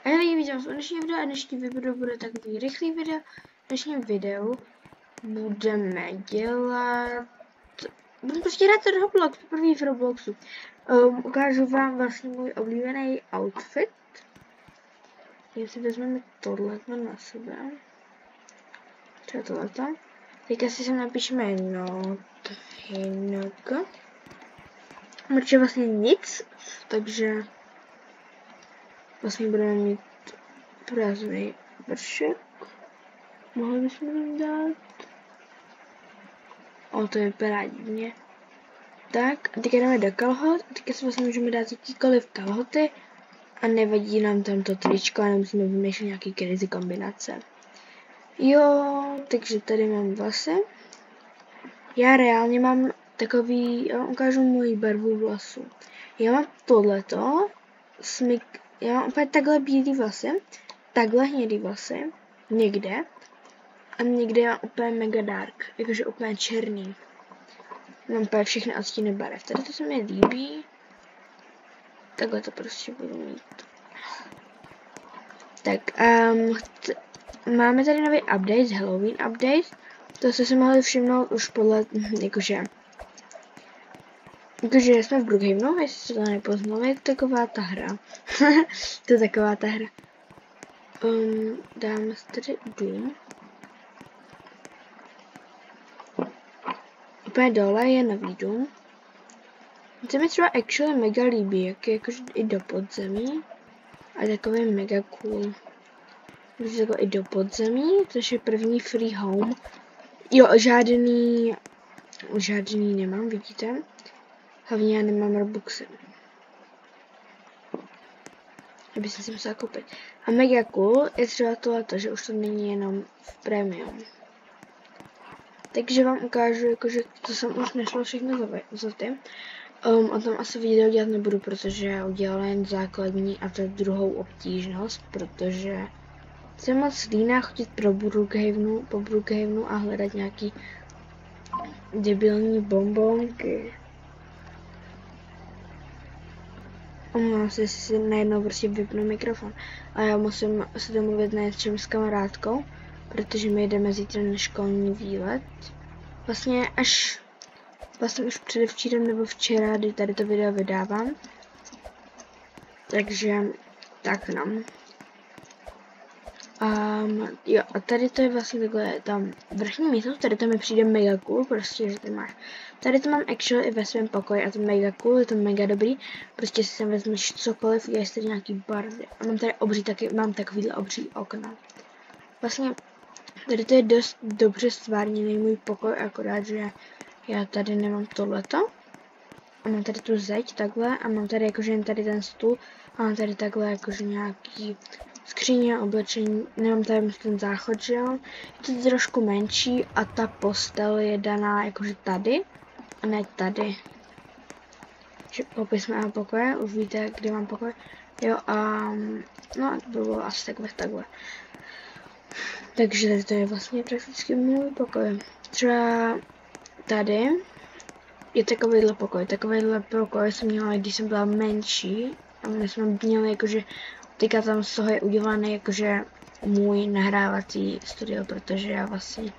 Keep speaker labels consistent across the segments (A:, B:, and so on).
A: A já lidi viděl dnešní video a dnešní video bude takový rychlý video. V dnešním videu budeme prostě hrát Roblox, poprvé v Robloxu. Ukážu vám vlastně můj oblíbený outfit. Jestli vezmeme tohleto na sebe. Třeba tohleto. Teďka si sem napíšeme nothing. Protože vlastně nic, takže vlastně budeme mít prázdný vršek. Mohli bychom tam dát. To vypadá divně. Tak, a teďka jdeme do kalhot. A teďka si vlastně můžeme dát jakýkoliv kalhoty. A nevadí nám tam to tričko a nemusíme vymýšlet nějaký crazy kombinace. Jo, takže tady mám vlasy. Já reálně mám takový, já vám ukážu moji barvu vlasů. Já mám tohleto, já mám úplně takhle bílý vlasy, takhle hnědý vlasy, někde. A někde mám úplně mega dark, jakože úplně černý. Mám úplně všechny odstíny barev. Tady to se mi líbí. Takhle to prostě budu mít. Tak, máme tady nový update, Halloween update. To jste si mohli všimnout už podle, jakože jsme v Brookhavenu, jestli se to nepoznali, je to taková ta hra. To je taková ta hra. Dáme si tady dům. Úplně dole je nový dům. To mi třeba actually mega líbí, jak je jakože i do podzemí. A takový mega cool. Můžu jako i do podzemí, což je první free home. Jo, žádný nemám, vidíte? Hlavně já nemám Robuxy. Aby jsem si musela koupit. A mega cool je třeba tohleto, že už to není jenom v premium. Takže vám ukážu, jakože to jsem už nešlo všechno za ty. O tom asi video dělat nebudu, protože udělala jen základní a to druhou obtížnost, protože jsem moc líná chodit po Brookhavenu a hledat nějaký debilní bonbonky. Omlouvám se, jestli si najednou prostě vypnu mikrofon. A já musím se domluvit na něčem s kamarádkou, protože my jdeme zítra na školní výlet. Vlastně už předevčírem nebo včera, kdy tady to video vydávám. Takže tak nám. Jo, a tady to je vlastně takhle tam vrchní místo, tady to mi přijde mega cool, prostě, že ty máš. Tady to mám actually i ve svém pokoji a to mega cool, je to mega dobrý, prostě si sem vezmeš cokoliv, je tady nějaký barvy. A mám tady mám takovýhle obří okna. Vlastně tady to je dost dobře stvárněný můj pokoj, akorát, že já tady nemám tohleto. A mám tady tu zeď takhle a mám tady jakože jen tady ten stůl a mám tady takhle jakože nějaký skříně, oblečení, nemám tady ten záchod, že jo. Je to trošku menší a ta postel je daná jakože tady a ne tady. Že popis mého pokoje, už víte, kde mám pokoj. Jo no to bylo asi takhle. Takže tady to je vlastně prakticky můj pokoj. Třeba tady je takovýhle pokoj jsem měla, když jsem byla menší. A my jsme měli jakože, teďka tam z toho je udělaný jakože můj nahrávací studio, protože já vlastně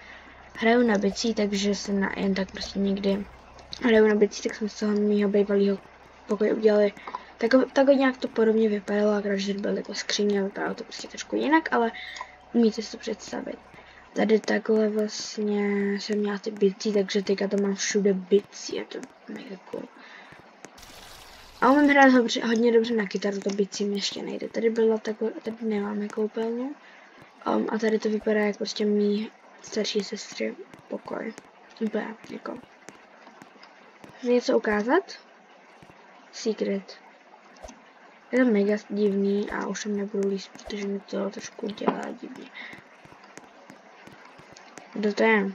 A: hraju na bicí, takže se jen tak prostě někdy hraju na bicí, tak jsme z toho mýho bývalého pokoje udělali. Takhle nějak to podobně vypadalo, akorát, že byl jako skříně, vypadalo to prostě trošku jinak, ale umíte si to představit. Tady takhle vlastně jsem měla ty bicí, takže teďka to mám všude bicí, je to mega cool. A umím hrát hodně dobře na kytaru, to bicí mi ještě nejde. Tady byla takhle, tady nemáme koupelnu. A tady to vypadá jako prostě mý starší sestry pokoj. Úplně jako. Chci něco ukázat? Secret. Je to mega divný a už tam nebudu líst, protože mi to trošku dělá divně. Kdo to je?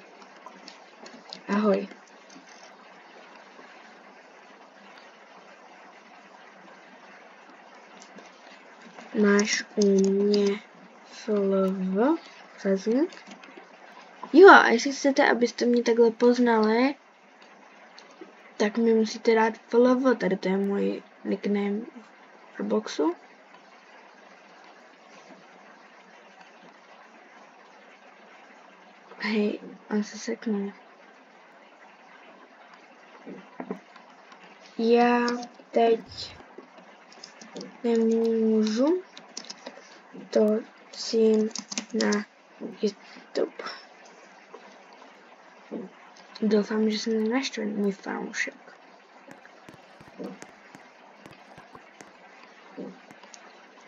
A: Ahoj. Máš u mě follow? Facebook? Jo, a jestli chcete, abyste mě takhle poznali, tak mi musíte dát follow. Tady to je můj nickname v Robloxu. Hej, on se seknul. Já teď nemůžu točím na YouTube. Doufám, že jsem nenaštven, můj fanoušek.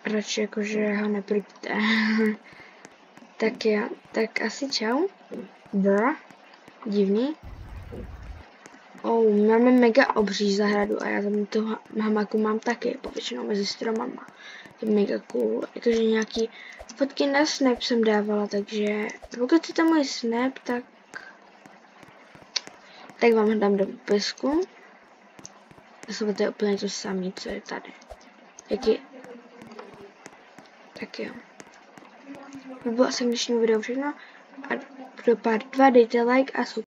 A: Radši jakože ho neplíte. Tak asi čau. Bra. Divný. Máme mega obří zahradu a já tam tu hamaku mám taky, povětšinou mezi stromama. Je mega cool. Jakože nějaký fotky na Snap jsem dávala, takže pokud chcete můj Snap, tak vám dám do popisku. To je úplně to samé, co je tady. Tak jo. To bylo asi dnešní video všechno. A do part 2 dejte like a